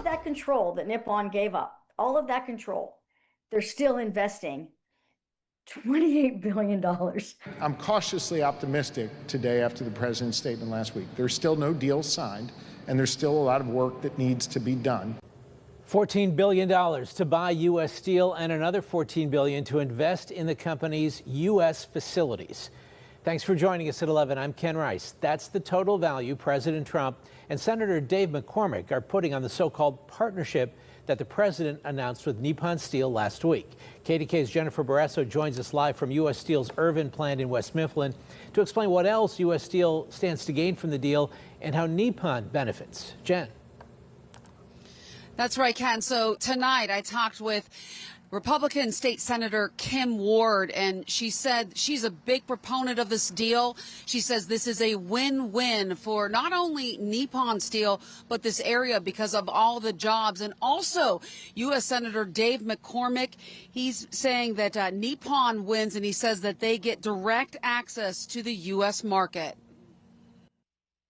of that control that Nippon gave up, all of that control, they're still investing $28 billion. I'm cautiously optimistic today after the president's statement last week. There's still no deal signed, and there's still a lot of work that needs to be done. $14 billion to buy U.S. Steel and another $14 billion to invest in the company's U.S. facilities. Thanks for joining us at 11. I'm Ken Rice. That's the total value President Trump and Senator Dave McCormick are putting on the so-called partnership that the president announced with Nippon Steel last week. KDK's Jennifer Barrasso joins us live from U.S. Steel's Irvin plant in West Mifflin to explain what else U.S. Steel stands to gain from the deal and how Nippon benefits. Jen. That's right, Ken. So tonight I talked with Republican State Senator Kim Ward, and she said she's a big proponent of this deal. She says this is a win-win for not only Nippon Steel, but this area because of all the jobs. And also, U.S. Senator Dave McCormick, he's saying that Nippon wins, and he says that they get direct access to the U.S. market.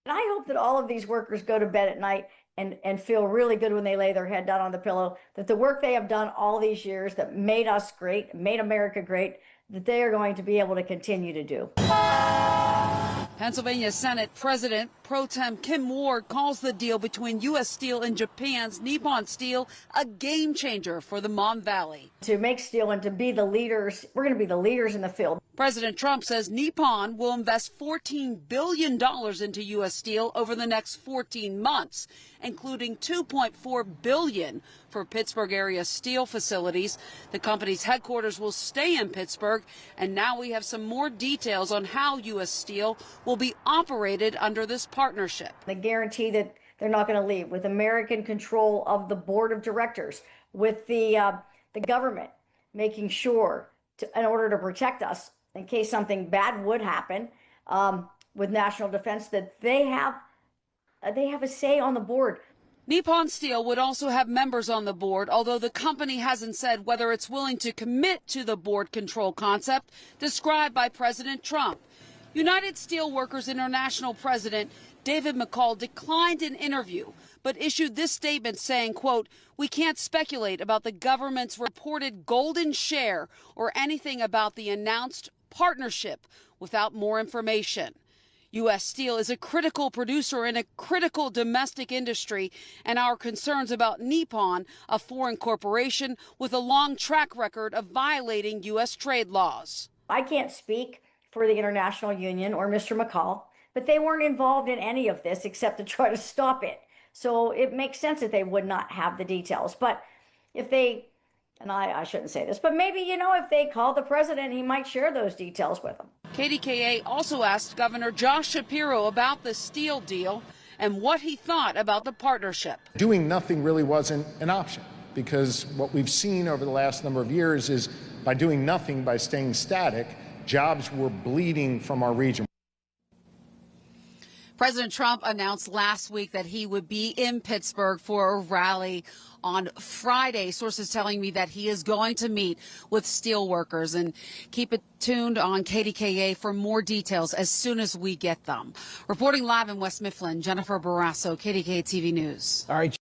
And I hope that all of these workers go to bed at night and feel really good when they lay their head down on the pillow, that the work they have done all these years that made us great, made America great, that they are going to be able to continue to do. Pennsylvania Senate President Pro Tem Kim Ward calls the deal between U.S. Steel and Japan's Nippon Steel a game changer for the Mon Valley. To make steel and to be the leaders, we're going to be the leaders in the field. President Trump says Nippon will invest $14 billion into U.S. Steel over the next 14 months, including $2.4 billion for Pittsburgh area steel facilities. The company's headquarters will stay in Pittsburgh, and now we have some more details on how U.S. Steel will be operated under this partnership. They guarantee that they're not going to leave, with American control of the board of directors, with the government making sure, in order to protect us, in case something bad would happen with national defense, that they have a say on the board. Nippon Steel would also have members on the board, although the company hasn't said whether it's willing to commit to the board control concept described by President Trump. United Steelworkers International President David McCall declined an interview, but issued this statement saying, quote, "We can't speculate about the government's reported golden share or anything about the announced partnership without more information." U.S. Steel is a critical producer in a critical domestic industry, and our concerns about Nippon, a foreign corporation with a long track record of violating U.S. trade laws. I can't speak for the International Union or Mr. McCall, but they weren't involved in any of this except to try to stop it. So it makes sense that they would not have the details. But if they, and I shouldn't say this, but maybe, if they call the president, he might share those details with them. KDKA also asked Governor Josh Shapiro about the steel deal and what he thought about the partnership. Doing nothing really wasn't an option, because what we've seen over the last number of years is by doing nothing, by staying static, jobs were bleeding from our region. President Trump announced last week that he would be in Pittsburgh for a rally on Friday. Sources telling me that he is going to meet with steel workers, and keep it tuned on KDKA for more details as soon as we get them. Reporting live in West Mifflin, Jennifer Barrasso, KDKA TV News. All right.